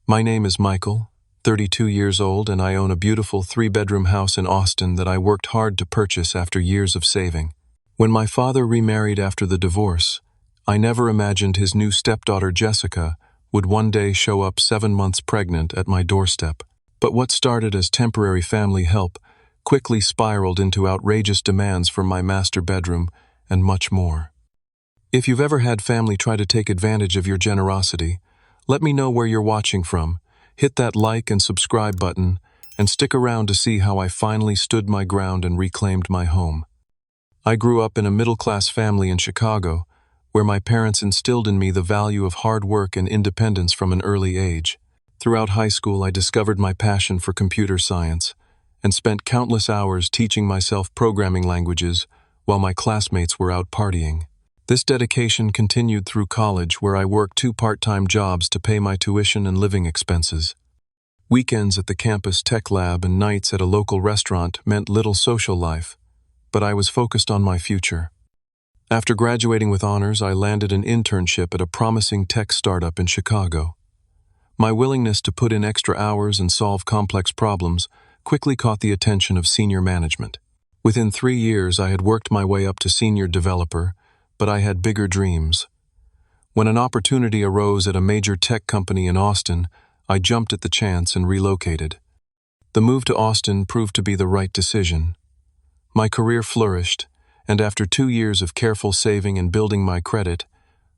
My name is Michael, 32 years old, and I own a beautiful 3-bedroom house in Austin that I worked hard to purchase after years of saving. When my father remarried after the divorce, I never imagined his new stepdaughter Jessica would one day show up 7 months pregnant at my doorstep. But what started as temporary family help quickly spiraled into outrageous demands for my master bedroom and much more. If you've ever had family try to take advantage of your generosity, let me know where you're watching from. Hit that like and subscribe button, and stick around to see how I finally stood my ground and reclaimed my home. I grew up in a middle-class family in Chicago, where my parents instilled in me the value of hard work and independence from an early age. Throughout high school, I discovered my passion for computer science and spent countless hours teaching myself programming languages while my classmates were out partying. This dedication continued through college, where I worked 2 part-time jobs to pay my tuition and living expenses. Weekends at the campus tech lab and nights at a local restaurant meant little social life, but I was focused on my future. After graduating with honors, I landed an internship at a promising tech startup in Chicago. My willingness to put in extra hours and solve complex problems quickly caught the attention of senior management. Within 3 years, I had worked my way up to senior developer, but I had bigger dreams. When an opportunity arose at a major tech company in Austin, I jumped at the chance and relocated. The move to Austin proved to be the right decision. My career flourished, and after 2 years of careful saving and building my credit,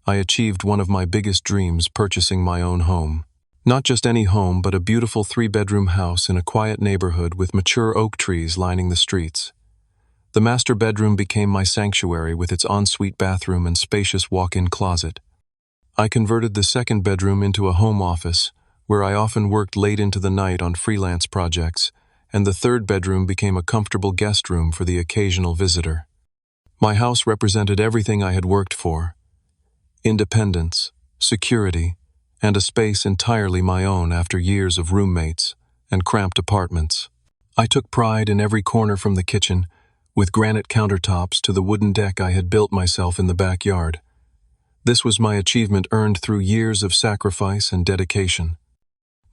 I achieved one of my biggest dreams, purchasing my own home. Not just any home, but a beautiful 3-bedroom house in a quiet neighborhood with mature oak trees lining the streets. The master bedroom became my sanctuary with its ensuite bathroom and spacious walk-in closet. I converted the 2nd bedroom into a home office, where I often worked late into the night on freelance projects, and the 3rd bedroom became a comfortable guest room for the occasional visitor. My house represented everything I had worked for: independence, security, and a space entirely my own after years of roommates and cramped apartments. I took pride in every corner, from the kitchen, with granite countertops, to the wooden deck I had built myself in the backyard. This was my achievement earned through years of sacrifice and dedication.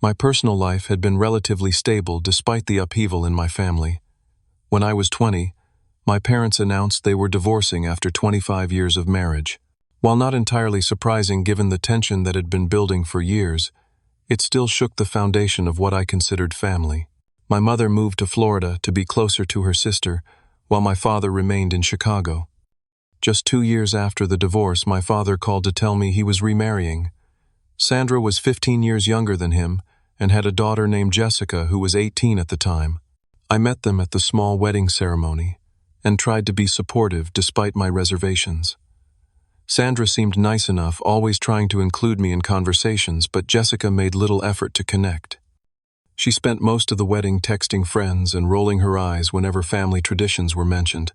My personal life had been relatively stable despite the upheaval in my family. When I was 20, my parents announced they were divorcing after 25 years of marriage. While not entirely surprising given the tension that had been building for years, it still shook the foundation of what I considered family. My mother moved to Florida to be closer to her sister, while my father remained in Chicago. Just 2 years after the divorce, my father called to tell me he was remarrying. Sandra was 15 years younger than him and had a daughter named Jessica who was 18 at the time. I met them at the small wedding ceremony and tried to be supportive despite my reservations. Sandra seemed nice enough, always trying to include me in conversations, but Jessica made little effort to connect. She spent most of the wedding texting friends and rolling her eyes whenever family traditions were mentioned.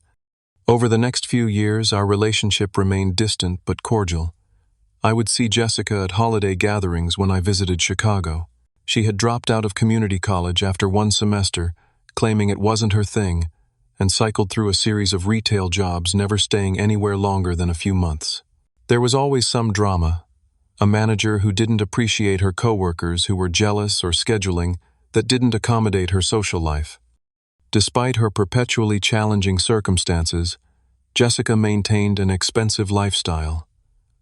Over the next few years, our relationship remained distant but cordial. I would see Jessica at holiday gatherings when I visited Chicago. She had dropped out of community college after 1 semester, claiming it wasn't her thing, and cycled through a series of retail jobs, never staying anywhere longer than a few months. There was always some drama: a manager who didn't appreciate her coworkers who were jealous, or scheduling that didn't accommodate her social life. Despite her perpetually challenging circumstances, Jessica maintained an expensive lifestyle.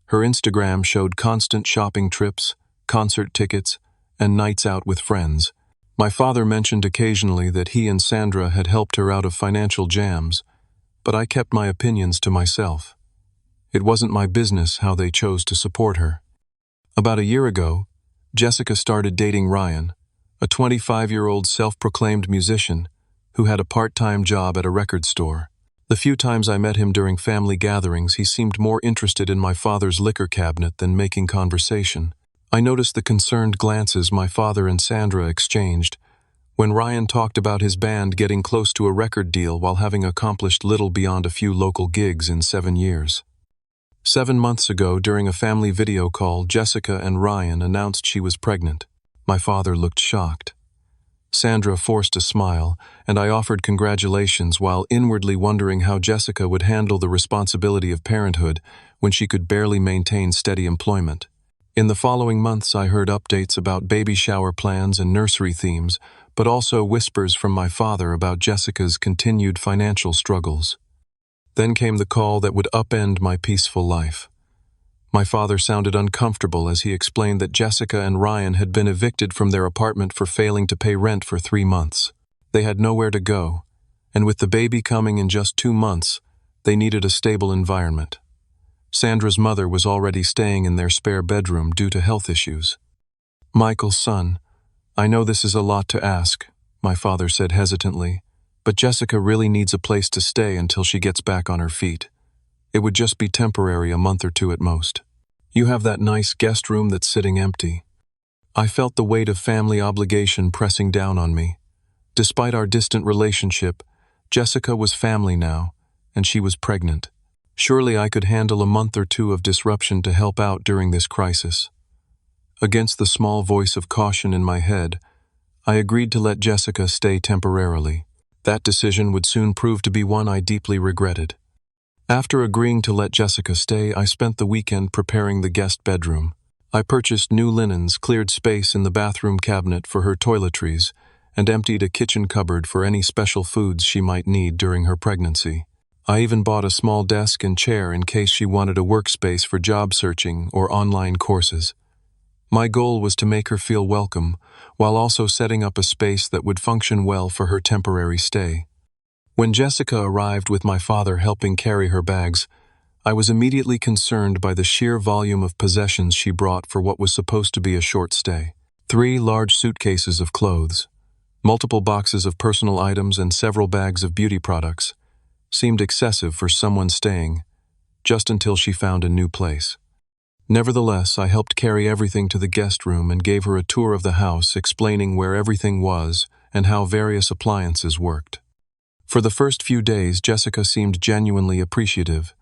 Her Instagram showed constant shopping trips, concert tickets, and nights out with friends. My father mentioned occasionally that he and Sandra had helped her out of financial jams, but I kept my opinions to myself. It wasn't my business how they chose to support her. About a year ago, Jessica started dating Ryan, a 25-year-old self-proclaimed musician who had a part-time job at a record store. The few times I met him during family gatherings, he seemed more interested in my father's liquor cabinet than making conversation. I noticed the concerned glances my father and Sandra exchanged when Ryan talked about his band getting close to a record deal while having accomplished little beyond a few local gigs in 7 years. 7 months ago, during a family video call, Jessica and Ryan announced she was pregnant. My father looked shocked. Sandra forced a smile, and I offered congratulations while inwardly wondering how Jessica would handle the responsibility of parenthood when she could barely maintain steady employment. In the following months, I heard updates about baby shower plans and nursery themes, but also whispers from my father about Jessica's continued financial struggles. Then came the call that would upend my peaceful life. My father sounded uncomfortable as he explained that Jessica and Ryan had been evicted from their apartment for failing to pay rent for 3 months. They had nowhere to go, and with the baby coming in just 2 months, they needed a stable environment. Sandra's mother was already staying in their spare bedroom due to health issues. "Michael, son, I know this is a lot to ask," my father said hesitantly, "but Jessica really needs a place to stay until she gets back on her feet. It would just be temporary, a month or 2 at most. You have that nice guest room that's sitting empty." I felt the weight of family obligation pressing down on me. Despite our distant relationship, Jessica was family now, and she was pregnant. Surely I could handle a month or 2 of disruption to help out during this crisis. Against the small voice of caution in my head, I agreed to let Jessica stay temporarily. That decision would soon prove to be one I deeply regretted. After agreeing to let Jessica stay, I spent the weekend preparing the guest bedroom. I purchased new linens, cleared space in the bathroom cabinet for her toiletries, and emptied a kitchen cupboard for any special foods she might need during her pregnancy. I even bought a small desk and chair in case she wanted a workspace for job searching or online courses. My goal was to make her feel welcome, while also setting up a space that would function well for her temporary stay. When Jessica arrived with my father helping carry her bags, I was immediately concerned by the sheer volume of possessions she brought for what was supposed to be a short stay. 3 large suitcases of clothes, multiple boxes of personal items, and several bags of beauty products seemed excessive for someone staying, just until she found a new place. Nevertheless, I helped carry everything to the guest room and gave her a tour of the house, explaining where everything was and how various appliances worked. For the first few days, Jessica seemed genuinely appreciative.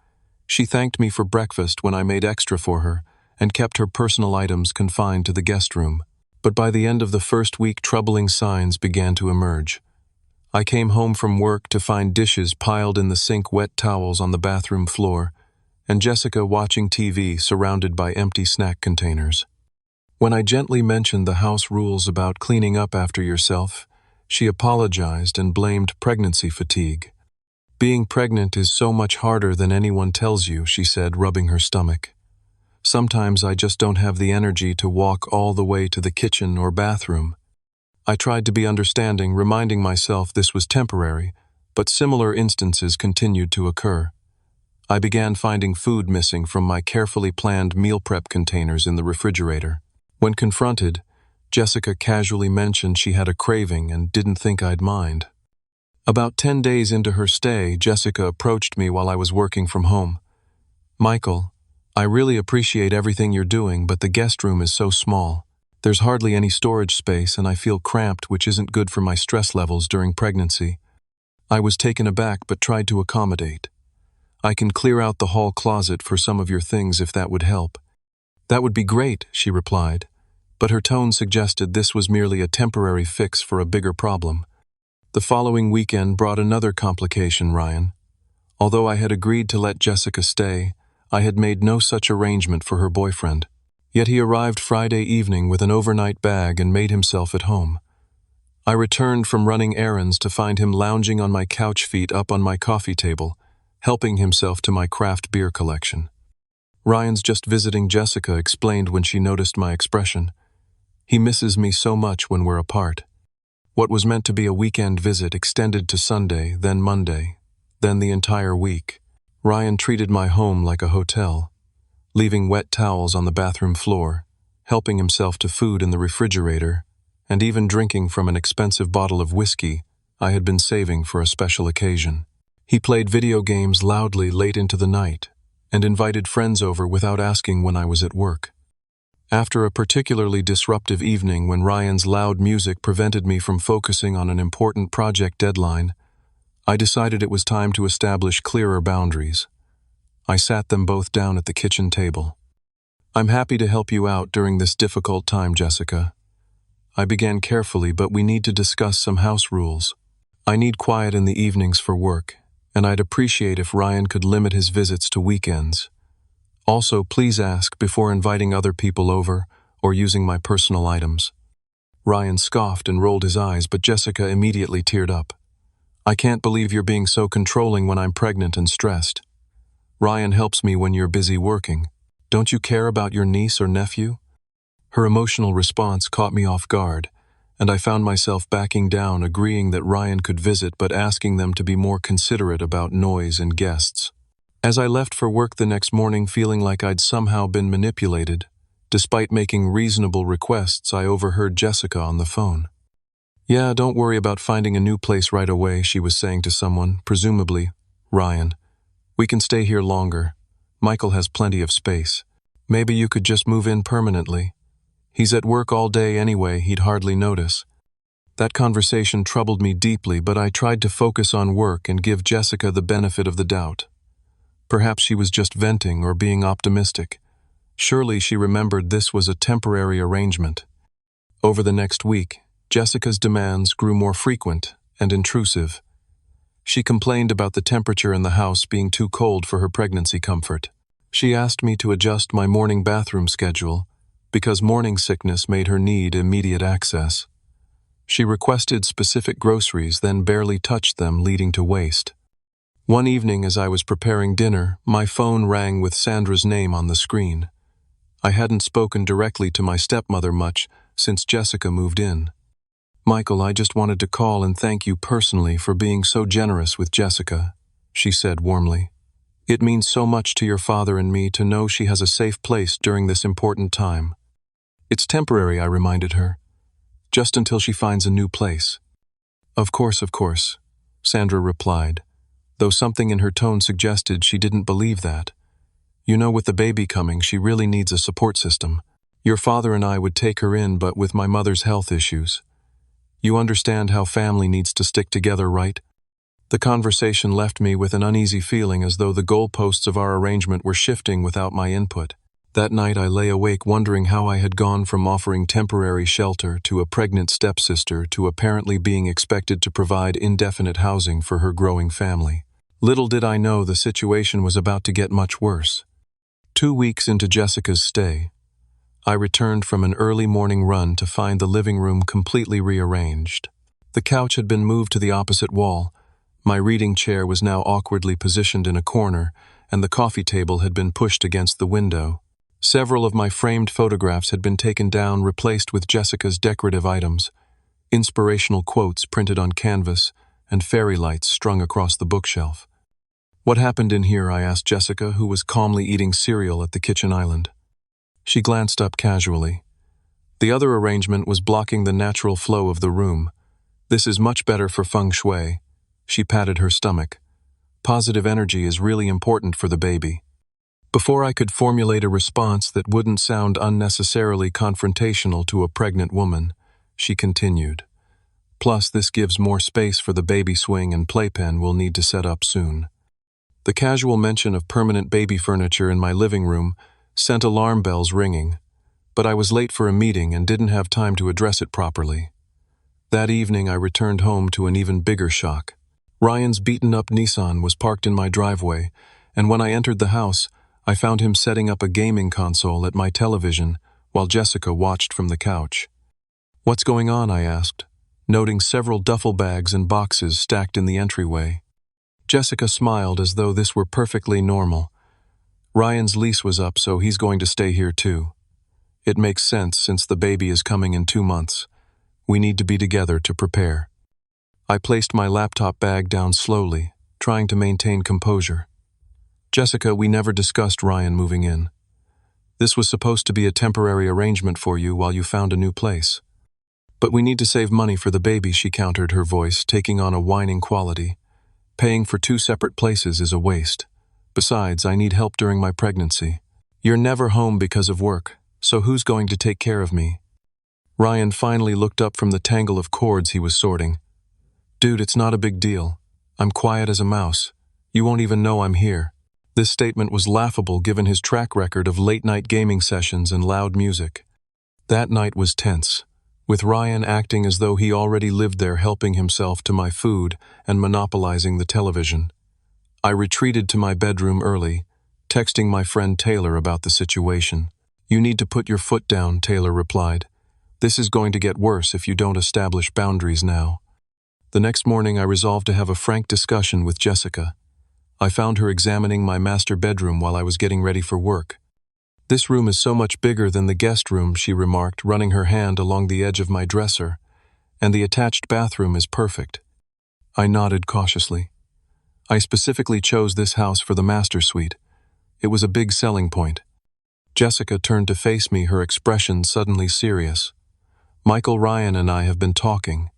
She thanked me for breakfast when I made extra for her, and kept her personal items confined to the guest room. But by the end of the first week, troubling signs began to emerge. I came home from work to find dishes piled in the sink, wet towels on the bathroom floor, and Jessica watching TV surrounded by empty snack containers. When I gently mentioned the house rules about cleaning up after yourself, she apologized and blamed pregnancy fatigue. "Being pregnant is so much harder than anyone tells you," she said, rubbing her stomach. "Sometimes I just don't have the energy to walk all the way to the kitchen or bathroom." I tried to be understanding, reminding myself this was temporary, but similar instances continued to occur. I began finding food missing from my carefully planned meal prep containers in the refrigerator. When confronted, Jessica casually mentioned she had a craving and didn't think I'd mind. About 10 days into her stay, Jessica approached me while I was working from home. "Michael, I really appreciate everything you're doing, but the guest room is so small. There's hardly any storage space and I feel cramped, which isn't good for my stress levels during pregnancy." I was taken aback but tried to accommodate. "I can clear out the hall closet for some of your things if that would help." "That would be great," she replied, but her tone suggested this was merely a temporary fix for a bigger problem. The following weekend brought another complication, Ryan. Although I had agreed to let Jessica stay, I had made no such arrangement for her boyfriend. Yet he arrived Friday evening with an overnight bag and made himself at home. I returned from running errands to find him lounging on my couch, feet up on my coffee table, helping himself to my craft beer collection. "Ryan's just visiting Jessica," explained when she noticed my expression. "He misses me so much when we're apart." What was meant to be a weekend visit extended to Sunday, then Monday, then the entire week. Ryan treated my home like a hotel, leaving wet towels on the bathroom floor, helping himself to food in the refrigerator, and even drinking from an expensive bottle of whiskey I had been saving for a special occasion. He played video games loudly late into the night and invited friends over without asking when I was at work. After a particularly disruptive evening when Ryan's loud music prevented me from focusing on an important project deadline, I decided it was time to establish clearer boundaries. I sat them both down at the kitchen table. "I'm happy to help you out during this difficult time, Jessica. I began carefully, but we need to discuss some house rules. I need quiet in the evenings for work, and I'd appreciate if Ryan could limit his visits to weekends. Also, please ask before inviting other people over or using my personal items." Ryan scoffed and rolled his eyes, but Jessica immediately teared up. "I can't believe you're being so controlling when I'm pregnant and stressed. Ryan helps me when you're busy working. Don't you care about your niece or nephew?" Her emotional response caught me off guard, and I found myself backing down, agreeing that Ryan could visit but asking them to be more considerate about noise and guests. As I left for work the next morning feeling like I'd somehow been manipulated, despite making reasonable requests, I overheard Jessica on the phone. "Yeah, don't worry about finding a new place right away," she was saying to someone, presumably Ryan. "We can stay here longer. Michael has plenty of space. Maybe you could just move in permanently. He's at work all day anyway, he'd hardly notice." That conversation troubled me deeply, but I tried to focus on work and give Jessica the benefit of the doubt. Perhaps she was just venting or being optimistic. Surely she remembered this was a temporary arrangement. Over the next week, Jessica's demands grew more frequent and intrusive. She complained about the temperature in the house being too cold for her pregnancy comfort. She asked me to adjust my morning bathroom schedule because morning sickness made her need immediate access. She requested specific groceries, then barely touched them, leading to waste. One evening as I was preparing dinner, my phone rang with Sandra's name on the screen. I hadn't spoken directly to my stepmother much since Jessica moved in. "Michael, I just wanted to call and thank you personally for being so generous with Jessica," she said warmly. "It means so much to your father and me to know she has a safe place during this important time." "It's temporary," I reminded her. "Just until she finds a new place." Of course," Sandra replied, though something in her tone suggested she didn't believe that. "You know, with the baby coming, she really needs a support system. Your father and I would take her in, but with my mother's health issues. You understand how family needs to stick together, right?" The conversation left me with an uneasy feeling, as though the goalposts of our arrangement were shifting without my input. That night I lay awake wondering how I had gone from offering temporary shelter to a pregnant stepsister to apparently being expected to provide indefinite housing for her growing family. Little did I know the situation was about to get much worse. 2 weeks into Jessica's stay, I returned from an early morning run to find the living room completely rearranged. The couch had been moved to the opposite wall, my reading chair was now awkwardly positioned in a corner, and the coffee table had been pushed against the window. Several of my framed photographs had been taken down, replaced with Jessica's decorative items, inspirational quotes printed on canvas, and fairy lights strung across the bookshelf. "What happened in here?" I asked Jessica, who was calmly eating cereal at the kitchen island. She glanced up casually. "The other arrangement was blocking the natural flow of the room. This is much better for feng shui." She patted her stomach. "Positive energy is really important for the baby." Before I could formulate a response that wouldn't sound unnecessarily confrontational to a pregnant woman, she continued. "Plus, this gives more space for the baby swing and playpen we'll need to set up soon." The casual mention of permanent baby furniture in my living room sent alarm bells ringing, but I was late for a meeting and didn't have time to address it properly. That evening I returned home to an even bigger shock. Ryan's beaten-up Nissan was parked in my driveway, and when I entered the house, I found him setting up a gaming console at my television while Jessica watched from the couch. "What's going on?" I asked, noting several duffel bags and boxes stacked in the entryway. Jessica smiled as though this were perfectly normal. "Ryan's lease was up, so he's going to stay here too. It makes sense since the baby is coming in 2 months. We need to be together to prepare." I placed my laptop bag down slowly, trying to maintain composure. "Jessica, we never discussed Ryan moving in. This was supposed to be a temporary arrangement for you while you found a new place. But we need to save money for the baby," she countered, her voice taking on a whining quality. "Paying for 2 separate places is a waste. Besides, I need help during my pregnancy. You're never home because of work, so who's going to take care of me?" Ryan finally looked up from the tangle of cords he was sorting. "Dude, it's not a big deal. I'm quiet as a mouse. You won't even know I'm here." This statement was laughable given his track record of late-night gaming sessions and loud music. That night was tense, with Ryan acting as though he already lived there, helping himself to my food and monopolizing the television. I retreated to my bedroom early, texting my friend Taylor about the situation. "You need to put your foot down," Taylor replied. "This is going to get worse if you don't establish boundaries now." The next morning I resolved to have a frank discussion with Jessica. I found her examining my master bedroom while I was getting ready for work. "This room is so much bigger than the guest room," she remarked, running her hand along the edge of my dresser. "And the attached bathroom is perfect." I nodded cautiously. I specifically chose this house for the master suite. It was a big selling point. Jessica turned to face me, her expression suddenly serious. "Michael, Ryan and I have been talking.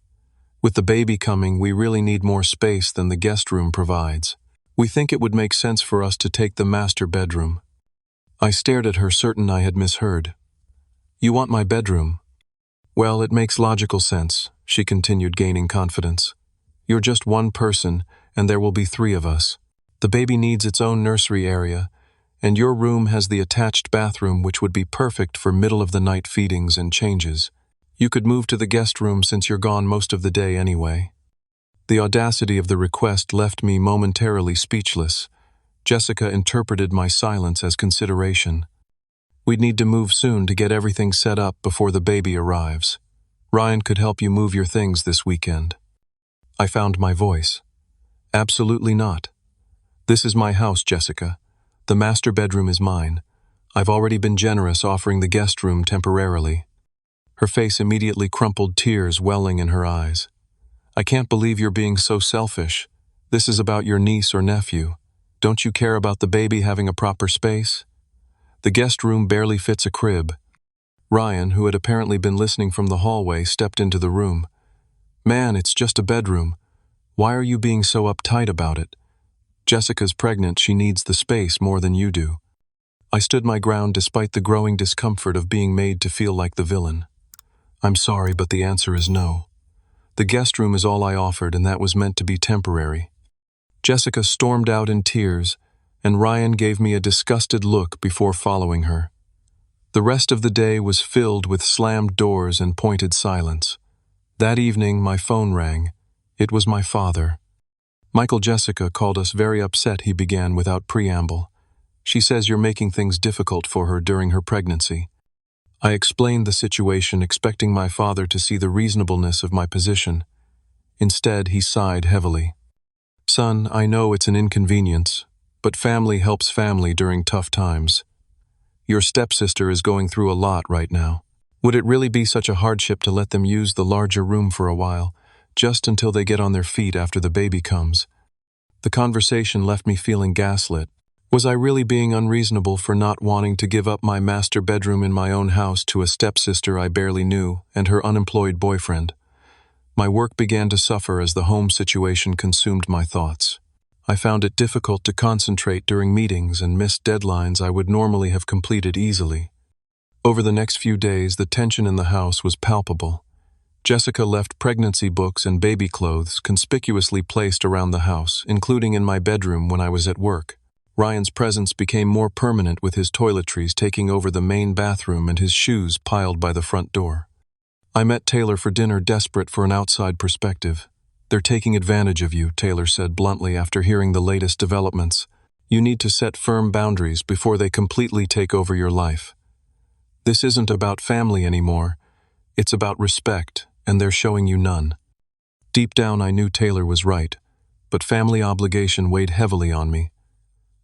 With the baby coming, we really need more space than the guest room provides. We think it would make sense for us to take the master bedroom." I stared at her, certain I had misheard. "You want my bedroom?" "Well, it makes logical sense," she continued, gaining confidence. "You're just one person, and there will be 3 of us. The baby needs its own nursery area, and your room has the attached bathroom, which would be perfect for middle-of-the-night feedings and changes. You could move to the guest room since you're gone most of the day anyway." The audacity of the request left me momentarily speechless. Jessica interpreted my silence as consideration. "We'd need to move soon to get everything set up before the baby arrives. Ryan could help you move your things this weekend." I found my voice. "Absolutely not. This is my house, Jessica. The master bedroom is mine. I've already been generous offering the guest room temporarily." Her face immediately crumpled, tears welling in her eyes. "I can't believe you're being so selfish. This is about your niece or nephew. Don't you care about the baby having a proper space? The guest room barely fits a crib." Ryan, who had apparently been listening from the hallway, stepped into the room. "Man, it's just a bedroom. Why are you being so uptight about it? Jessica's pregnant, she needs the space more than you do." I stood my ground despite the growing discomfort of being made to feel like the villain. "I'm sorry, but the answer is no. The guest room is all I offered, and that was meant to be temporary." Jessica stormed out in tears, and Ryan gave me a disgusted look before following her. The rest of the day was filled with slammed doors and pointed silence. That evening, my phone rang. It was my father. "Michael, Jessica called us very upset," he began without preamble. "She says you're making things difficult for her during her pregnancy." I explained the situation, expecting my father to see the reasonableness of my position. Instead, he sighed heavily. "Son, I know it's an inconvenience, but family helps family during tough times. Your stepsister is going through a lot right now. Would it really be such a hardship to let them use the larger room for a while, just until they get on their feet after the baby comes?" The conversation left me feeling gaslit. Was I really being unreasonable for not wanting to give up my master bedroom in my own house to a stepsister I barely knew and her unemployed boyfriend? My work began to suffer as the home situation consumed my thoughts. I found it difficult to concentrate during meetings and missed deadlines I would normally have completed easily. Over the next few days, the tension in the house was palpable. Jessica left pregnancy books and baby clothes conspicuously placed around the house, including in my bedroom when I was at work. Ryan's presence became more permanent, with his toiletries taking over the main bathroom and his shoes piled by the front door. I met Taylor for dinner, desperate for an outside perspective. "They're taking advantage of you," Taylor said bluntly after hearing the latest developments. "You need to set firm boundaries before they completely take over your life. This isn't about family anymore. It's about respect, and they're showing you none." Deep down, I knew Taylor was right, but family obligation weighed heavily on me.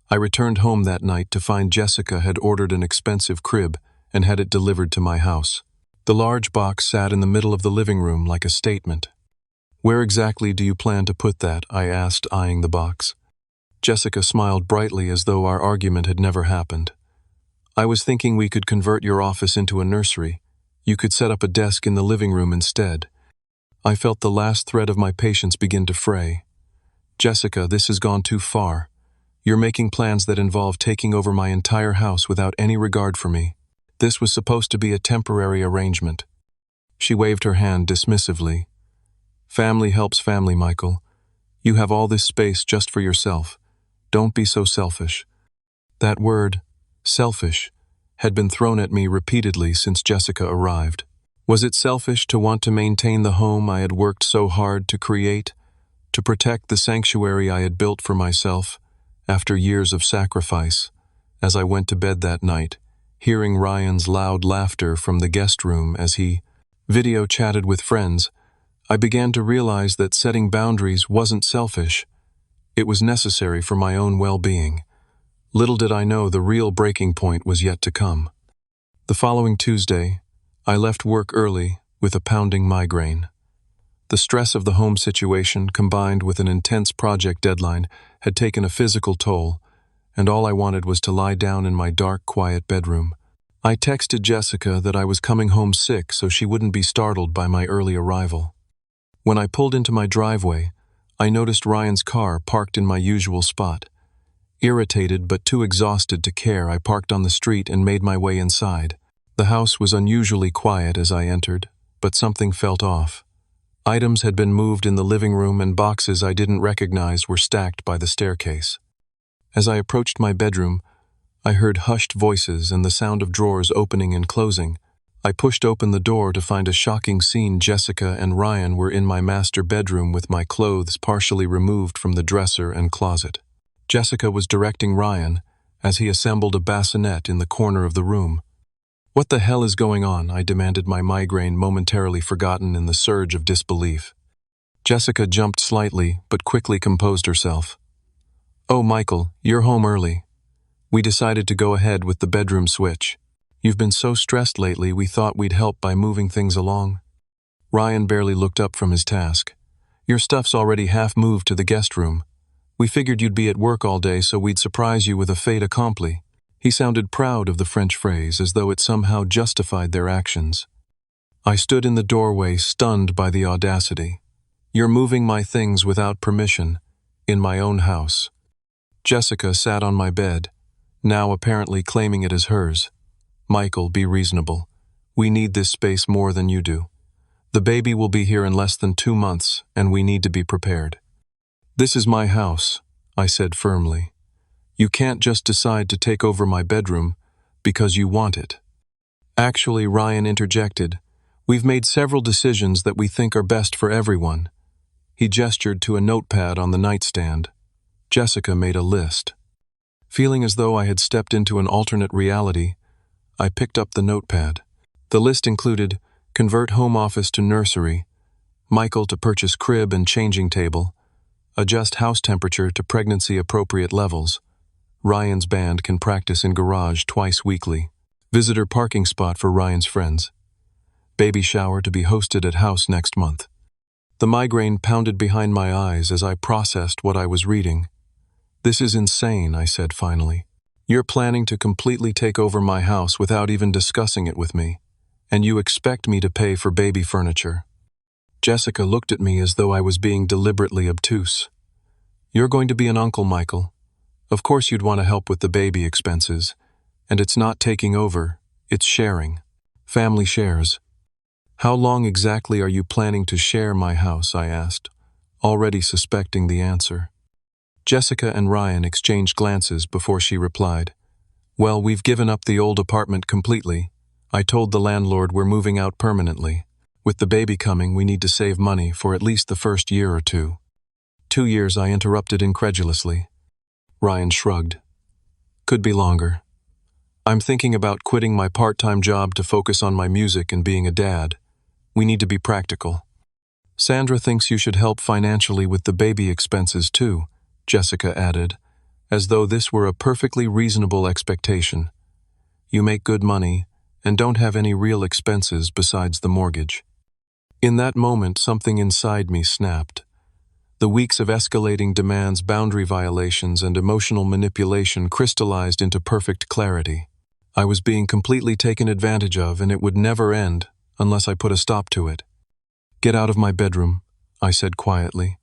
I returned home that night to find Jessica had ordered an expensive crib and had it delivered to my house. The large box sat in the middle of the living room like a statement. "Where exactly do you plan to put that?" I asked, eyeing the box. Jessica smiled brightly as though our argument had never happened. "I was thinking we could convert your office into a nursery. You could set up a desk in the living room instead." I felt the last thread of my patience begin to fray. "Jessica, this has gone too far. You're making plans that involve taking over my entire house without any regard for me. This was supposed to be a temporary arrangement." She waved her hand dismissively. "Family helps family, Michael. You have all this space just for yourself. Don't be so selfish." That word, selfish, had been thrown at me repeatedly since Jessica arrived. Was it selfish to want to maintain the home I had worked so hard to create, to protect the sanctuary I had built for myself after years of sacrifice? as I went to bed that night, hearing Ryan's loud laughter from the guest room as he video chatted with friends, I began to realize that setting boundaries wasn't selfish. It was necessary for my own well-being. Little did I know the real breaking point was yet to come. The following Tuesday, I left work early with a pounding migraine. The stress of the home situation, combined with an intense project deadline, had taken a physical toll, and all I wanted was to lie down in my dark, quiet bedroom. I texted Jessica that I was coming home sick so she wouldn't be startled by my early arrival. When I pulled into my driveway, I noticed Ryan's car parked in my usual spot. Irritated but too exhausted to care, I parked on the street and made my way inside. The house was unusually quiet as I entered, but something felt off. Items had been moved in the living room and boxes I didn't recognize were stacked by the staircase. As I approached my bedroom, I heard hushed voices and the sound of drawers opening and closing. I pushed open the door to find a shocking scene. Jessica and Ryan were in my master bedroom with my clothes partially removed from the dresser and closet. Jessica was directing Ryan as he assembled a bassinet in the corner of the room. "What the hell is going on?" I demanded, my migraine momentarily forgotten in the surge of disbelief. Jessica jumped slightly but quickly composed herself. "Oh, Michael, you're home early. We decided to go ahead with the bedroom switch. You've been so stressed lately, we thought we'd help by moving things along." Ryan barely looked up from his task. "Your stuff's already half moved to the guest room. We figured you'd be at work all day, so we'd surprise you with a fait accompli." He sounded proud of the French phrase, as though it somehow justified their actions. I stood in the doorway, stunned by the audacity. "You're moving my things without permission, in my own house." Jessica sat on my bed, now apparently claiming it as hers. "Michael, be reasonable. We need this space more than you do. The baby will be here in less than 2 months, and we need to be prepared." "This is my house," I said firmly. "You can't just decide to take over my bedroom because you want it." "Actually," Ryan interjected, "we've made several decisions that we think are best for everyone." He gestured to a notepad on the nightstand. Jessica made a list. Feeling as though I had stepped into an alternate reality, I picked up the notepad. The list included convert home office to nursery, Michael to purchase crib and changing table, adjust house temperature to pregnancy-appropriate levels, Ryan's band can practice in garage twice weekly, visitor parking spot for Ryan's friends, baby shower to be hosted at house next month. The migraine pounded behind my eyes as I processed what I was reading. "This is insane," I said finally. "You're planning to completely take over my house without even discussing it with me, and you expect me to pay for baby furniture." Jessica looked at me as though I was being deliberately obtuse. "You're going to be an uncle, Michael. Of course you'd want to help with the baby expenses, and it's not taking over, it's sharing. Family shares." "How long exactly are you planning to share my house?" I asked, already suspecting the answer. Jessica and Ryan exchanged glances before she replied, "Well, we've given up the old apartment completely. I told the landlord we're moving out permanently. With the baby coming, we need to save money for at least the first year or two." "2 years," I interrupted incredulously. Ryan shrugged. "Could be longer. I'm thinking about quitting my part-time job to focus on my music and being a dad. We need to be practical." "Sandra thinks you should help financially with the baby expenses too," Jessica added, as though this were a perfectly reasonable expectation. "You make good money and don't have any real expenses besides the mortgage." In that moment, something inside me snapped. The weeks of escalating demands, boundary violations, and emotional manipulation crystallized into perfect clarity. I was being completely taken advantage of, and it would never end unless I put a stop to it. "Get out of my bedroom," I said quietly,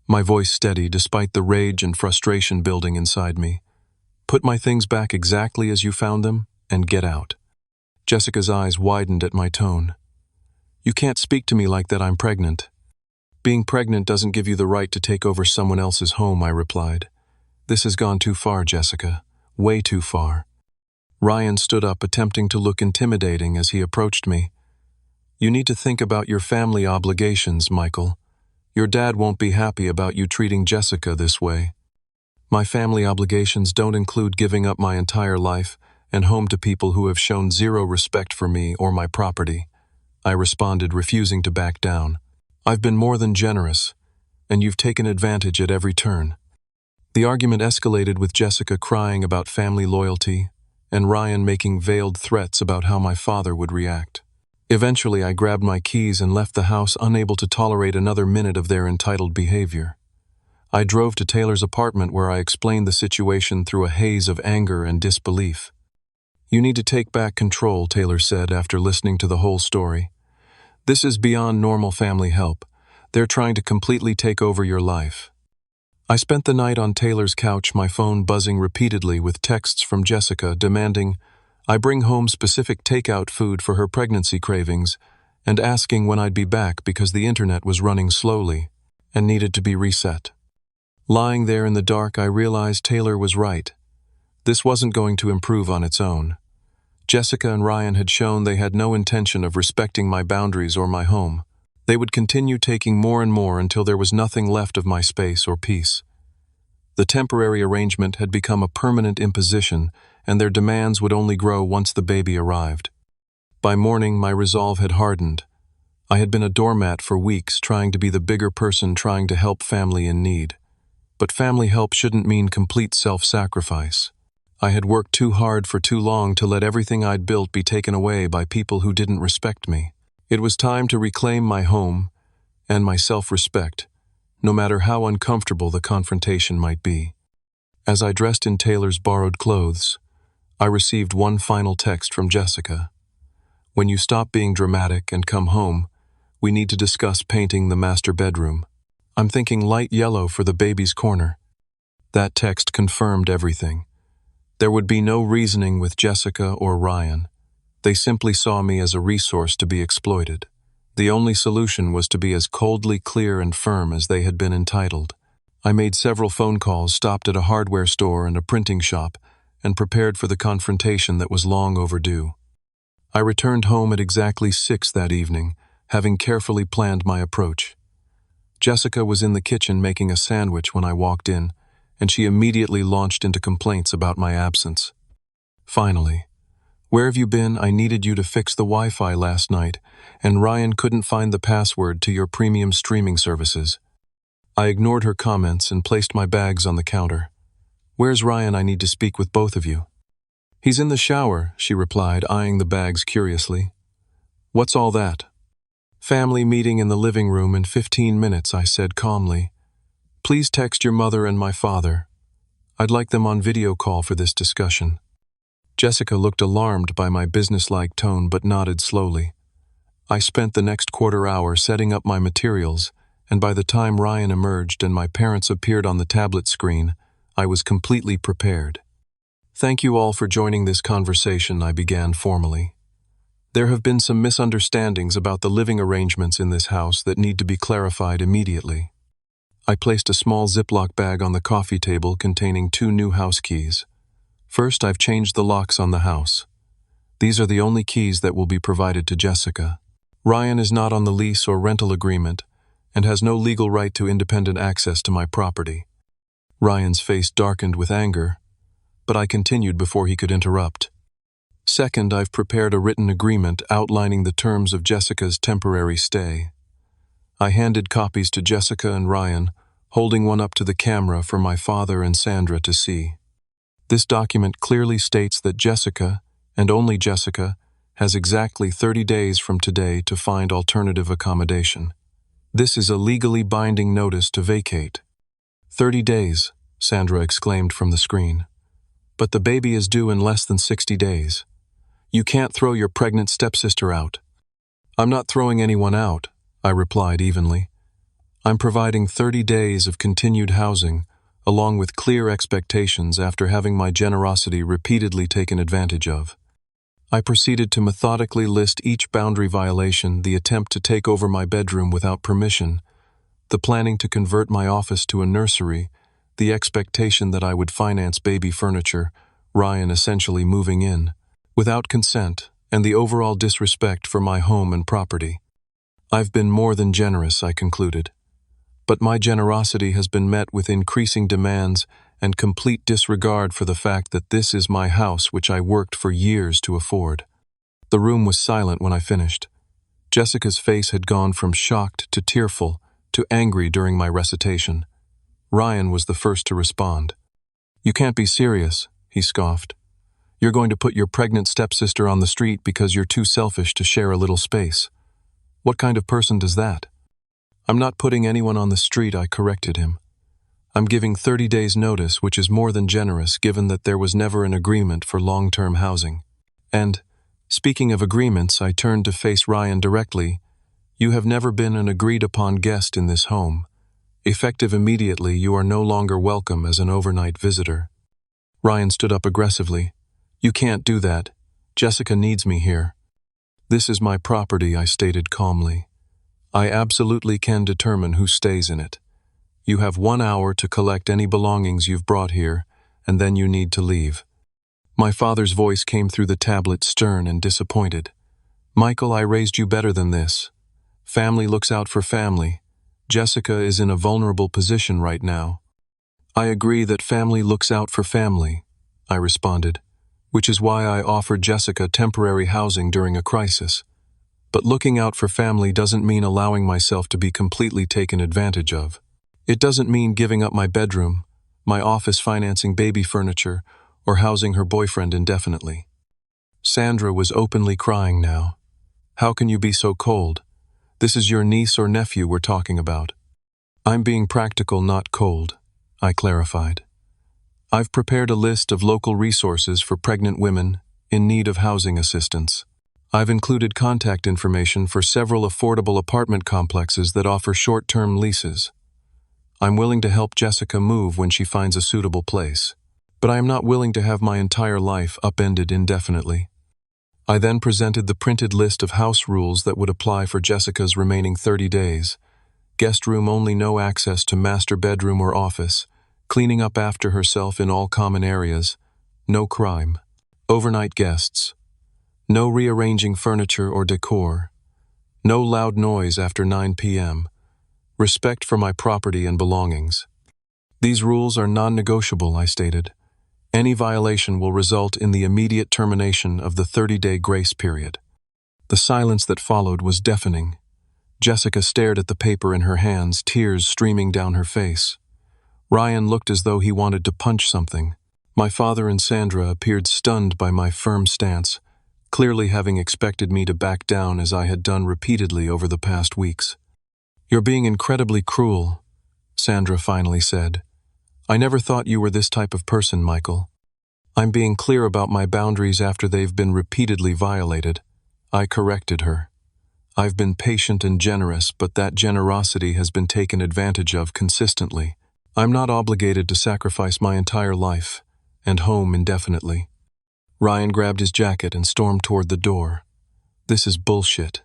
my voice steady despite the rage and frustration building inside me. "Put my things back exactly as you found them, and get out." Jessica's eyes widened at my tone. "You can't speak to me like that, I'm pregnant." "Being pregnant doesn't give you the right to take over someone else's home," I replied. "This has gone too far, Jessica. Way too far." Ryan stood up, attempting to look intimidating as he approached me. "You need to think about your family obligations, Michael. Your dad won't be happy about you treating Jessica this way." My family obligations don't include giving up my entire life and home to people who have shown zero respect for me or my property. I responded, refusing to back down. I've been more than generous, and you've taken advantage at every turn. The argument escalated with Jessica crying about family loyalty and Ryan making veiled threats about how my father would react. Eventually, I grabbed my keys and left the house, unable to tolerate another minute of their entitled behavior. I drove to Taylor's apartment where I explained the situation through a haze of anger and disbelief. "You need to take back control," Taylor said after listening to the whole story. "This is beyond normal family help. They're trying to completely take over your life." I spent the night on Taylor's couch, my phone buzzing repeatedly with texts from Jessica demanding I bring home specific takeout food for her pregnancy cravings and asking when I'd be back because the internet was running slowly and needed to be reset. Lying there in the dark, I realized Taylor was right. This wasn't going to improve on its own. Jessica and Ryan had shown they had no intention of respecting my boundaries or my home. They would continue taking more and more until there was nothing left of my space or peace. The temporary arrangement had become a permanent imposition, and their demands would only grow once the baby arrived. By morning, my resolve had hardened. I had been a doormat for weeks, trying to be the bigger person, trying to help family in need. But family help shouldn't mean complete self-sacrifice. I had worked too hard for too long to let everything I'd built be taken away by people who didn't respect me. It was time to reclaim my home and my self-respect, no matter how uncomfortable the confrontation might be. As I dressed in Taylor's borrowed clothes, I received one final text from Jessica. "When you stop being dramatic and come home, we need to discuss painting the master bedroom. I'm thinking light yellow for the baby's corner." That text confirmed everything. There would be no reasoning with Jessica or Ryan. They simply saw me as a resource to be exploited. The only solution was to be as coldly clear and firm as they had been entitled. I made several phone calls, stopped at a hardware store and a printing shop, and prepared for the confrontation that was long overdue. I returned home at exactly 6 that evening, having carefully planned my approach. Jessica was in the kitchen making a sandwich when I walked in, and she immediately launched into complaints about my absence. "Finally. Where have you been? I needed you to fix the Wi-Fi last night, and Ryan couldn't find the password to your premium streaming services." I ignored her comments and placed my bags on the counter. "Where's Ryan? I need to speak with both of you." "He's in the shower," she replied, eyeing the bags curiously. "What's all that?" "Family meeting in the living room in 15 minutes, I said calmly. "Please text your mother and my father. I'd like them on video call for this discussion." Jessica looked alarmed by my businesslike tone but nodded slowly. I spent the next quarter hour setting up my materials, and by the time Ryan emerged and my parents appeared on the tablet screen, I was completely prepared. "Thank you all for joining this conversation," I began formally. "There have been some misunderstandings about the living arrangements in this house that need to be clarified immediately." I placed a small Ziploc bag on the coffee table containing 2 new house keys. "First, I've changed the locks on the house. These are the only keys that will be provided to Jessica. Ryan is not on the lease or rental agreement and has no legal right to independent access to my property." Ryan's face darkened with anger, but I continued before he could interrupt. "Second, I've prepared a written agreement outlining the terms of Jessica's temporary stay." I handed copies to Jessica and Ryan, holding one up to the camera for my father and Sandra to see. "This document clearly states that Jessica, and only Jessica, has exactly 30 days from today to find alternative accommodation. This is a legally binding notice to vacate." "30 days," Sandra exclaimed from the screen. "But the baby is due in less than 60 days. You can't throw your pregnant stepsister out." "I'm not throwing anyone out," I replied evenly. "I'm providing 30 days of continued housing, along with clear expectations after having my generosity repeatedly taken advantage of." I proceeded to methodically list each boundary violation: the attempt to take over my bedroom without permission, the planning to convert my office to a nursery, the expectation that I would finance baby furniture, Ryan essentially moving in, without consent, and the overall disrespect for my home and property. "I've been more than generous," I concluded. but my generosity has been met with increasing demands and complete disregard for the fact that this is my house which I worked for years to afford. The room was silent when I finished. Jessica's face had gone from shocked to tearful to angry during my recitation. Ryan was the first to respond. "You can't be serious," he scoffed. "You're going to put your pregnant stepsister on the street because you're too selfish to share a little space. What kind of person does that?" "I'm not putting anyone on the street," I corrected him. "I'm giving 30 days' notice, which is more than generous given that there was never an agreement for long-term housing. And, speaking of agreements," I turned to face Ryan directly, "you have never been an agreed-upon guest in this home. Effective immediately, you are no longer welcome as an overnight visitor." Ryan stood up aggressively. "You can't do that. Jessica needs me here." "This is my property," I stated calmly. "I absolutely can determine who stays in it. You have 1 hour to collect any belongings you've brought here, and then you need to leave." My father's voice came through the tablet, stern and disappointed. "Michael, I raised you better than this. Family looks out for family. Jessica is in a vulnerable position right now." "I agree that family looks out for family," I responded, "which is why I offered Jessica temporary housing during a crisis. But looking out for family doesn't mean allowing myself to be completely taken advantage of. It doesn't mean giving up my bedroom, my office, financing baby furniture, or housing her boyfriend indefinitely." Sandra was openly crying now. "How can you be so cold? This is your niece or nephew we're talking about." "I'm being practical, not cold," I clarified. "I've prepared a list of local resources for pregnant women in need of housing assistance. I've included contact information for several affordable apartment complexes that offer short-term leases. I'm willing to help Jessica move when she finds a suitable place, but I am not willing to have my entire life upended indefinitely." I then presented the printed list of house rules that would apply for Jessica's remaining 30 days. Guest room only, no access to master bedroom or office, cleaning up after herself in all common areas, no crime. Overnight guests, no rearranging furniture or decor, no loud noise after 9 p.m., respect for my property and belongings. "These rules are non-negotiable," I stated. "Any violation will result in the immediate termination of the 30-day grace period." The silence that followed was deafening. Jessica stared at the paper in her hands, tears streaming down her face. Ryan looked as though he wanted to punch something. My father and Sandra appeared stunned by my firm stance, clearly having expected me to back down as I had done repeatedly over the past weeks. "You're being incredibly cruel," Sandra finally said. "I never thought you were this type of person, Michael." "I'm being clear about my boundaries after they've been repeatedly violated," I corrected her. "I've been patient and generous, but that generosity has been taken advantage of consistently. I'm not obligated to sacrifice my entire life and home indefinitely." Ryan grabbed his jacket and stormed toward the door. "This is bullshit.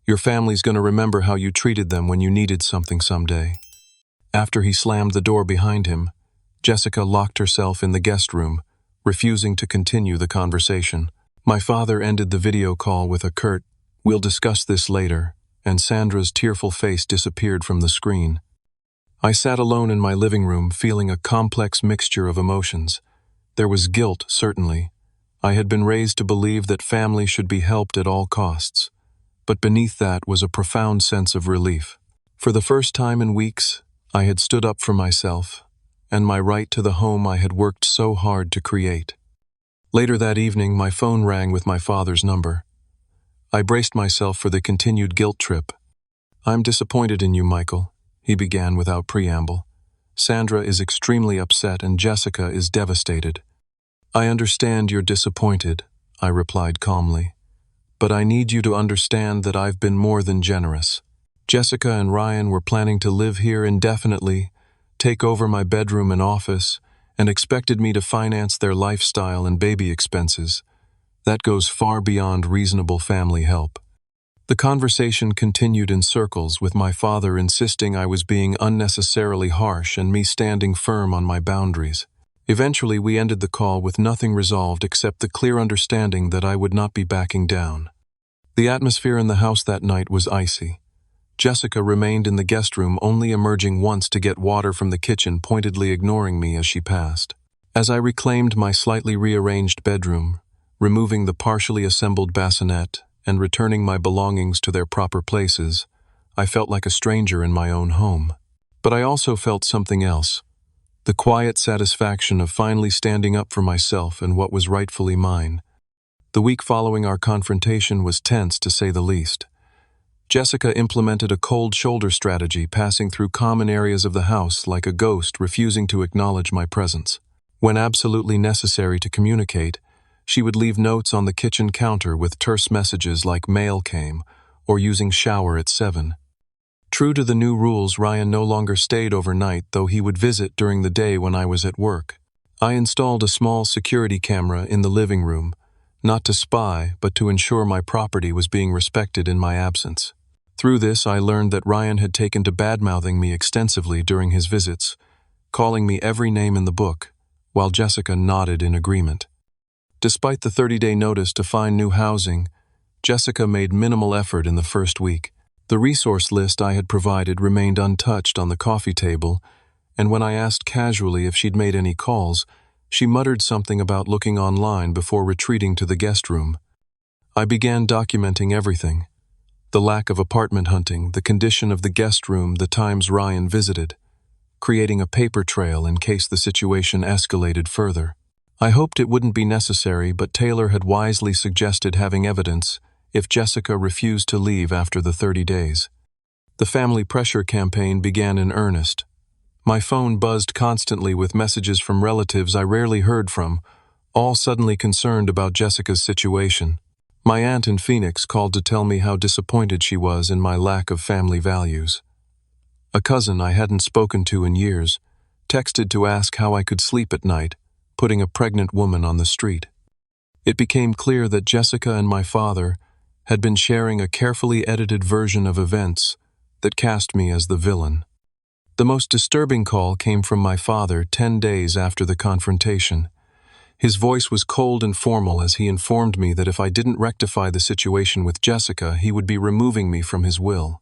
Your family's gonna remember how you treated them when you needed something someday." After he slammed the door behind him, Jessica locked herself in the guest room, refusing to continue the conversation. My father ended the video call with a curt, "We'll discuss this later," and Sandra's tearful face disappeared from the screen. I sat alone in my living room, feeling a complex mixture of emotions. There was guilt, certainly. I had been raised to believe that family should be helped at all costs. But beneath that was a profound sense of relief. For the first time in weeks, I had stood up for myself and my right to the home I had worked so hard to create. Later that evening, my phone rang with my father's number. I braced myself for the continued guilt trip. "I'm disappointed in you, Michael," he began without preamble. "Sandra is extremely upset and Jessica is devastated." "I understand you're disappointed," I replied calmly. "But I need you to understand that I've been more than generous. Jessica and Ryan were planning to live here indefinitely, take over my bedroom and office, and expected me to finance their lifestyle and baby expenses. That goes far beyond reasonable family help." The conversation continued in circles, with my father insisting I was being unnecessarily harsh and me standing firm on my boundaries. Eventually, we ended the call with nothing resolved except the clear understanding that I would not be backing down. The atmosphere in the house that night was icy. Jessica remained in the guest room, only emerging once to get water from the kitchen, pointedly ignoring me as she passed. As I reclaimed my slightly rearranged bedroom, removing the partially assembled bassinet and returning my belongings to their proper places, I felt like a stranger in my own home. But I also felt something else, the quiet satisfaction of finally standing up for myself and what was rightfully mine. The week following our confrontation was tense, to say the least. Jessica implemented a cold shoulder strategy, passing through common areas of the house like a ghost, refusing to acknowledge my presence. When absolutely necessary to communicate, she would leave notes on the kitchen counter with terse messages like "mail came" or "using shower at 7. True to the new rules, Ryan no longer stayed overnight, though he would visit during the day when I was at work. I installed a small security camera in the living room, not to spy, but to ensure my property was being respected in my absence. Through this, I learned that Ryan had taken to badmouthing me extensively during his visits, calling me every name in the book, while Jessica nodded in agreement. Despite the 30-day notice to find new housing, Jessica made minimal effort in the first week. The resource list I had provided remained untouched on the coffee table, and when I asked casually if she'd made any calls, she muttered something about looking online before retreating to the guest room. I began documenting everything: the lack of apartment hunting, the condition of the guest room, the times Ryan visited, creating a paper trail in case the situation escalated further. I hoped it wouldn't be necessary, but Taylor had wisely suggested having evidence if Jessica refused to leave after the 30 days. The family pressure campaign began in earnest. My phone buzzed constantly with messages from relatives I rarely heard from, all suddenly concerned about Jessica's situation. My aunt in Phoenix called to tell me how disappointed she was in my lack of family values. A cousin I hadn't spoken to in years texted to ask how I could sleep at night, putting a pregnant woman on the street. It became clear that Jessica and my father had been sharing a carefully edited version of events that cast me as the villain. The most disturbing call came from my father 10 days after the confrontation. His voice was cold and formal as he informed me that if I didn't rectify the situation with Jessica, he would be removing me from his will.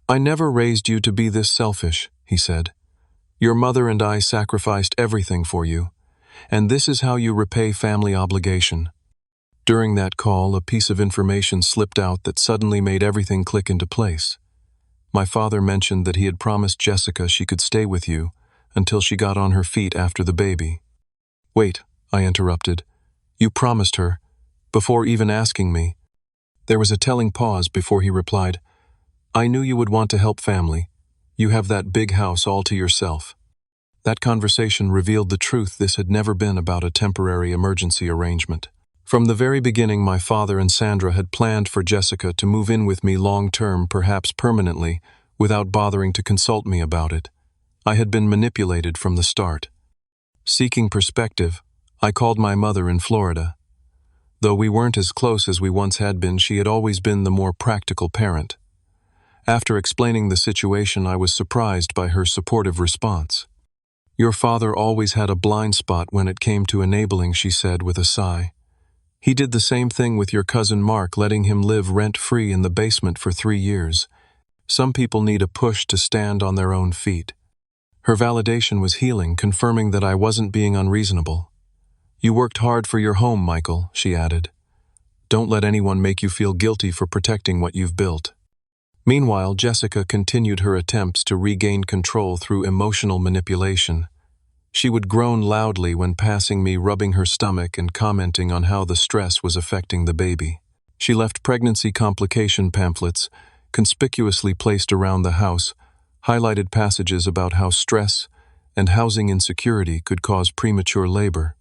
"I never raised you to be this selfish," he said. "Your mother and I sacrificed everything for you, and this is how you repay family obligation." During that call, a piece of information slipped out that suddenly made everything click into place. My father mentioned that he had promised Jessica she could stay with you until she got on her feet after the baby. "Wait," I interrupted. "You promised her, before even asking me?" There was a telling pause before he replied, "I knew you would want to help family. You have that big house all to yourself." That conversation revealed the truth. This had never been about a temporary emergency arrangement. From the very beginning, my father and Sandra had planned for Jessica to move in with me long-term, perhaps permanently, without bothering to consult me about it. I had been manipulated from the start. Seeking perspective, I called my mother in Florida. Though we weren't as close as we once had been, she had always been the more practical parent. After explaining the situation, I was surprised by her supportive response. "Your father always had a blind spot when it came to enabling," she said with a sigh. "He did the same thing with your cousin Mark, letting him live rent-free in the basement for 3 years. Some people need a push to stand on their own feet." Her validation was healing, confirming that I wasn't being unreasonable. "You worked hard for your home, Michael," she added. "Don't let anyone make you feel guilty for protecting what you've built." Meanwhile, Jessica continued her attempts to regain control through emotional manipulation. She would groan loudly when passing me, rubbing her stomach and commenting on how the stress was affecting the baby. She left pregnancy complication pamphlets, conspicuously placed around the house, highlighted passages about how stress and housing insecurity could cause premature labor.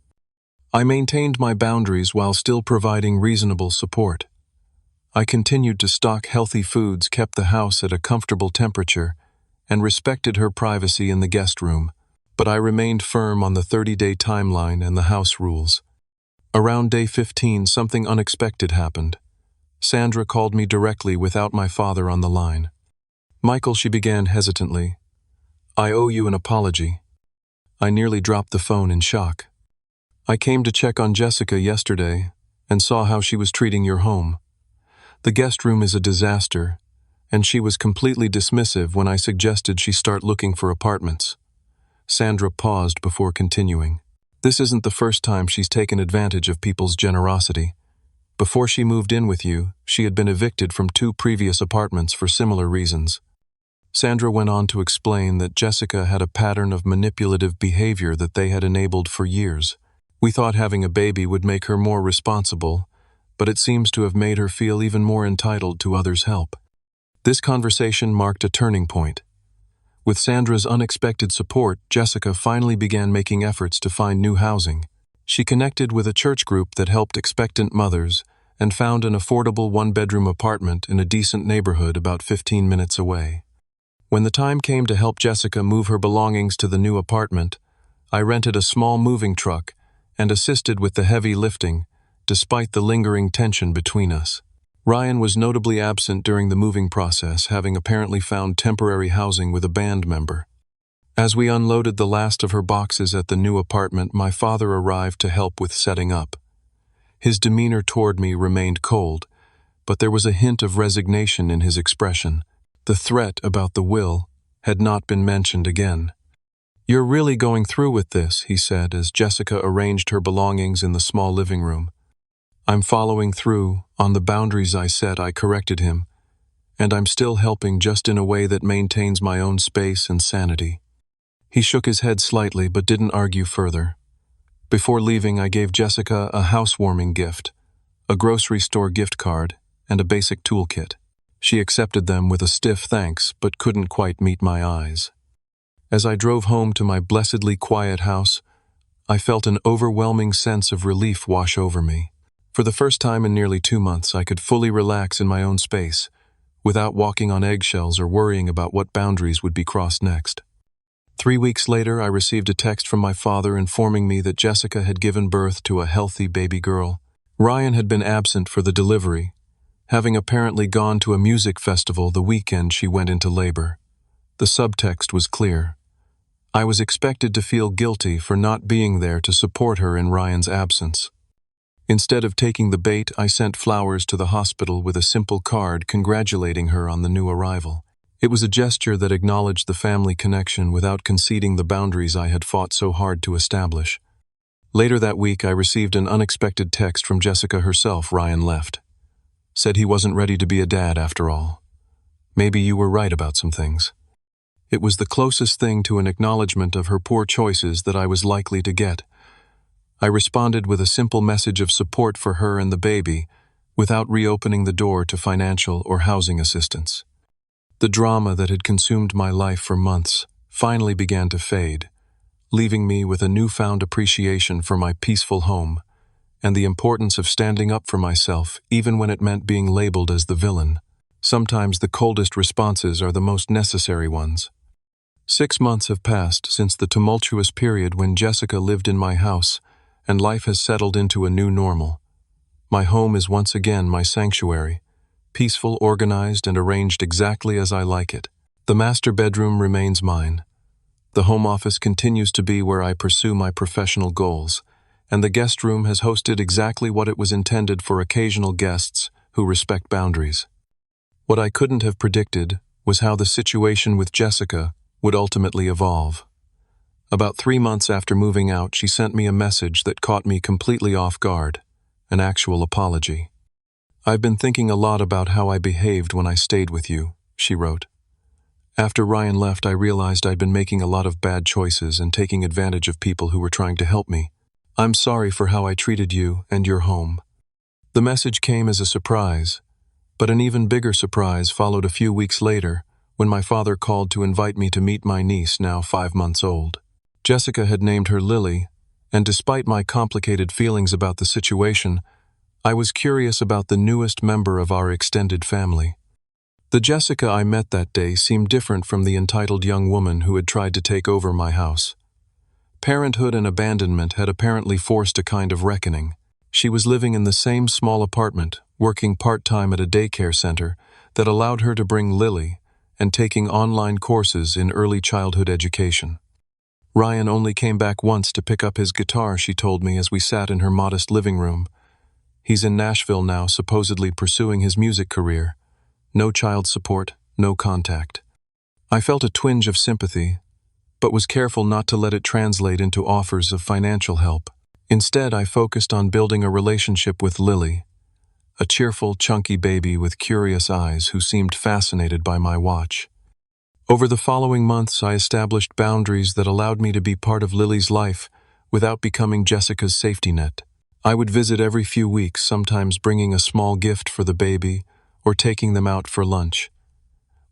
I maintained my boundaries while still providing reasonable support. I continued to stock healthy foods, kept the house at a comfortable temperature, and respected her privacy in the guest room. But I remained firm on the 30-day timeline and the house rules. Around day 15, something unexpected happened. Sandra called me directly without my father on the line. "Michael," she began hesitantly, "I owe you an apology." I nearly dropped the phone in shock. "I came to check on Jessica yesterday and saw how she was treating your home. The guest room is a disaster, and she was completely dismissive when I suggested she start looking for apartments. Sandra paused before continuing. This isn't the first time she's taken advantage of people's generosity. Before she moved in with you, she had been evicted from 2 previous apartments for similar reasons. Sandra went on to explain that Jessica had a pattern of manipulative behavior that they had enabled for years. We thought having a baby would make her more responsible, but it seems to have made her feel even more entitled to others' help. This conversation marked a turning point. With Sandra's unexpected support, Jessica finally began making efforts to find new housing. She connected with a church group that helped expectant mothers and found an affordable 1-bedroom apartment in a decent neighborhood about 15 minutes away. When the time came to help Jessica move her belongings to the new apartment, I rented a small moving truck and assisted with the heavy lifting, despite the lingering tension between us. Ryan was notably absent during the moving process, having apparently found temporary housing with a band member. As we unloaded the last of her boxes at the new apartment, my father arrived to help with setting up. His demeanor toward me remained cold, but there was a hint of resignation in his expression. The threat about the will had not been mentioned again. "You're really going through with this," he said as Jessica arranged her belongings in the small living room. "I'm following through on the boundaries I set," I corrected him, "and I'm still helping, just in a way that maintains my own space and sanity." He shook his head slightly but didn't argue further. Before leaving, I gave Jessica a housewarming gift, a grocery store gift card, and a basic toolkit. She accepted them with a stiff thanks but couldn't quite meet my eyes. As I drove home to my blessedly quiet house, I felt an overwhelming sense of relief wash over me. For the first time in nearly 2 months, I could fully relax in my own space, without walking on eggshells or worrying about what boundaries would be crossed next. 3 weeks later, I received a text from my father informing me that Jessica had given birth to a healthy baby girl. Ryan had been absent for the delivery, having apparently gone to a music festival the weekend she went into labor. The subtext was clear. I was expected to feel guilty for not being there to support her in Ryan's absence. Instead of taking the bait, I sent flowers to the hospital with a simple card congratulating her on the new arrival. It was a gesture that acknowledged the family connection without conceding the boundaries I had fought so hard to establish. Later that week, I received an unexpected text from Jessica herself. "Ryan left. Said he wasn't ready to be a dad after all. Maybe you were right about some things." It was the closest thing to an acknowledgement of her poor choices that I was likely to get. I responded with a simple message of support for her and the baby, without reopening the door to financial or housing assistance. The drama that had consumed my life for months finally began to fade, leaving me with a newfound appreciation for my peaceful home and the importance of standing up for myself, even when it meant being labeled as the villain. Sometimes the coldest responses are the most necessary ones. 6 months have passed since the tumultuous period when Jessica lived in my house, and life has settled into a new normal. My home is once again my sanctuary, peaceful, organized, and arranged exactly as I like it. The master bedroom remains mine. The home office continues to be where I pursue my professional goals, and the guest room has hosted exactly what it was intended for: occasional guests who respect boundaries. What I couldn't have predicted was how the situation with Jessica would ultimately evolve. About 3 months after moving out, she sent me a message that caught me completely off guard, an actual apology. "I've been thinking a lot about how I behaved when I stayed with you," she wrote. "After Ryan left, I realized I'd been making a lot of bad choices and taking advantage of people who were trying to help me. I'm sorry for how I treated you and your home." The message came as a surprise, but an even bigger surprise followed a few weeks later when my father called to invite me to meet my niece, now 5 months old. Jessica had named her Lily, and despite my complicated feelings about the situation, I was curious about the newest member of our extended family. The Jessica I met that day seemed different from the entitled young woman who had tried to take over my house. Parenthood and abandonment had apparently forced a kind of reckoning. She was living in the same small apartment, working part-time at a daycare center that allowed her to bring Lily, and taking online courses in early childhood education. Ryan only came back once to pick up his guitar, she told me as we sat in her modest living room. He's in Nashville now, supposedly pursuing his music career. No child support, no contact. I felt a twinge of sympathy, but was careful not to let it translate into offers of financial help. Instead, I focused on building a relationship with Lily, a cheerful, chunky baby with curious eyes who seemed fascinated by my watch. Over the following months, I established boundaries that allowed me to be part of Lily's life without becoming Jessica's safety net. I would visit every few weeks, sometimes bringing a small gift for the baby or taking them out for lunch.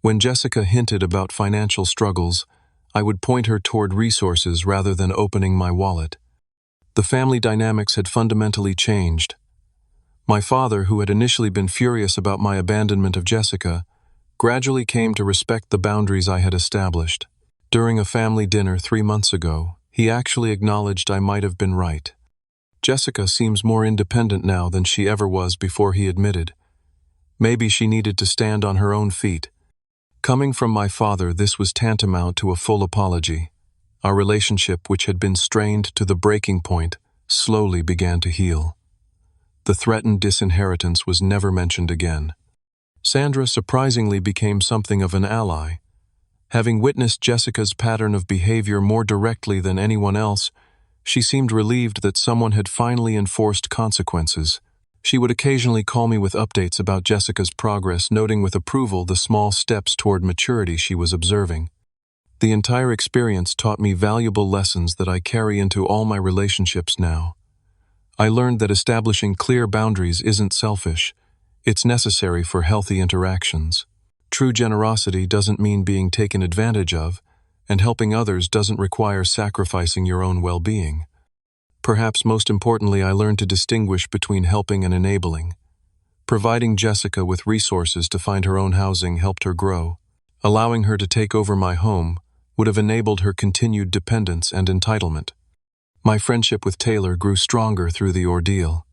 When Jessica hinted about financial struggles, I would point her toward resources rather than opening my wallet. The family dynamics had fundamentally changed. My father, who had initially been furious about my abandonment of Jessica, gradually came to respect the boundaries I had established. During a family dinner 3 months ago, he actually acknowledged I might have been right. Jessica seems more independent now than she ever was before, he admitted. Maybe she needed to stand on her own feet. Coming from my father, this was tantamount to a full apology. Our relationship, which had been strained to the breaking point, slowly began to heal. The threatened disinheritance was never mentioned again. Sandra surprisingly became something of an ally. Having witnessed Jessica's pattern of behavior more directly than anyone else, she seemed relieved that someone had finally enforced consequences. She would occasionally call me with updates about Jessica's progress, noting with approval the small steps toward maturity she was observing. The entire experience taught me valuable lessons that I carry into all my relationships now. I learned that establishing clear boundaries isn't selfish. It's necessary for healthy interactions. True generosity doesn't mean being taken advantage of, and helping others doesn't require sacrificing your own well-being. Perhaps most importantly, I learned to distinguish between helping and enabling. Providing Jessica with resources to find her own housing helped her grow. Allowing her to take over my home would have enabled her continued dependence and entitlement. My friendship with Taylor grew stronger through the ordeal.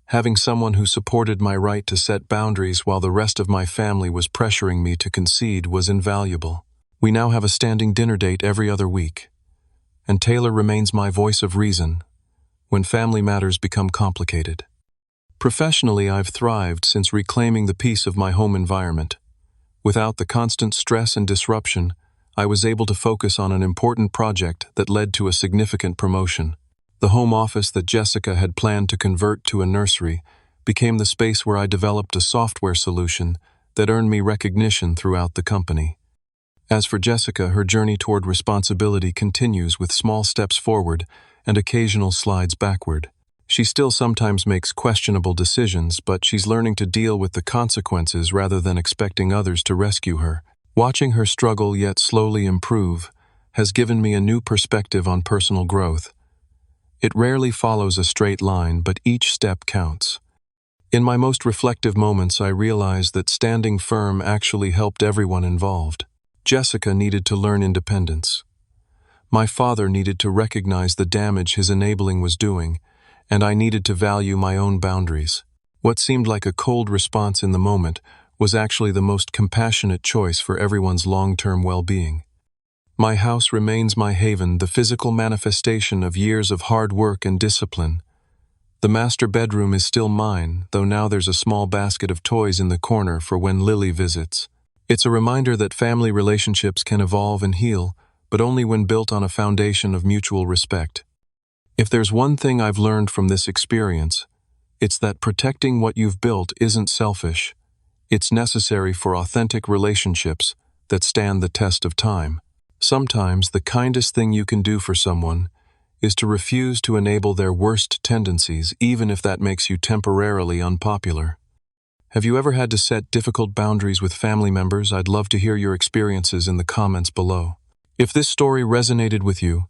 Having someone who supported my right to set boundaries while the rest of my family was pressuring me to concede was invaluable. We now have a standing dinner date every other week, and Taylor remains my voice of reason when family matters become complicated. Professionally, I've thrived since reclaiming the peace of my home environment. Without the constant stress and disruption, I was able to focus on an important project that led to a significant promotion. The home office that Jessica had planned to convert to a nursery became the space where I developed a software solution that earned me recognition throughout the company. As for Jessica, her journey toward responsibility continues with small steps forward and occasional slides backward. She still sometimes makes questionable decisions, but she's learning to deal with the consequences rather than expecting others to rescue her. Watching her struggle yet slowly improve has given me a new perspective on personal growth. It rarely follows a straight line, but each step counts. In my most reflective moments, I realized that standing firm actually helped everyone involved. Jessica needed to learn independence. My father needed to recognize the damage his enabling was doing, and I needed to value my own boundaries. What seemed like a cold response in the moment was actually the most compassionate choice for everyone's long-term well-being. My house remains my haven, the physical manifestation of years of hard work and discipline. The master bedroom is still mine, though now there's a small basket of toys in the corner for when Lily visits. It's a reminder that family relationships can evolve and heal, but only when built on a foundation of mutual respect. If there's one thing I've learned from this experience, it's that protecting what you've built isn't selfish. It's necessary for authentic relationships that stand the test of time. Sometimes the kindest thing you can do for someone is to refuse to enable their worst tendencies, even if that makes you temporarily unpopular. Have you ever had to set difficult boundaries with family members? I'd love to hear your experiences in the comments below. If this story resonated with you,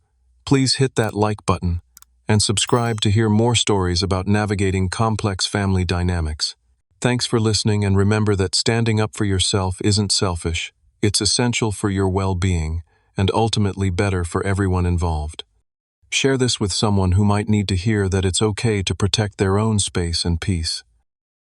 please hit that like button and subscribe to hear more stories about navigating complex family dynamics. Thanks for listening, and remember that standing up for yourself isn't selfish. It's essential for your well-being and ultimately better for everyone involved. Share this with someone who might need to hear that it's okay to protect their own space and peace.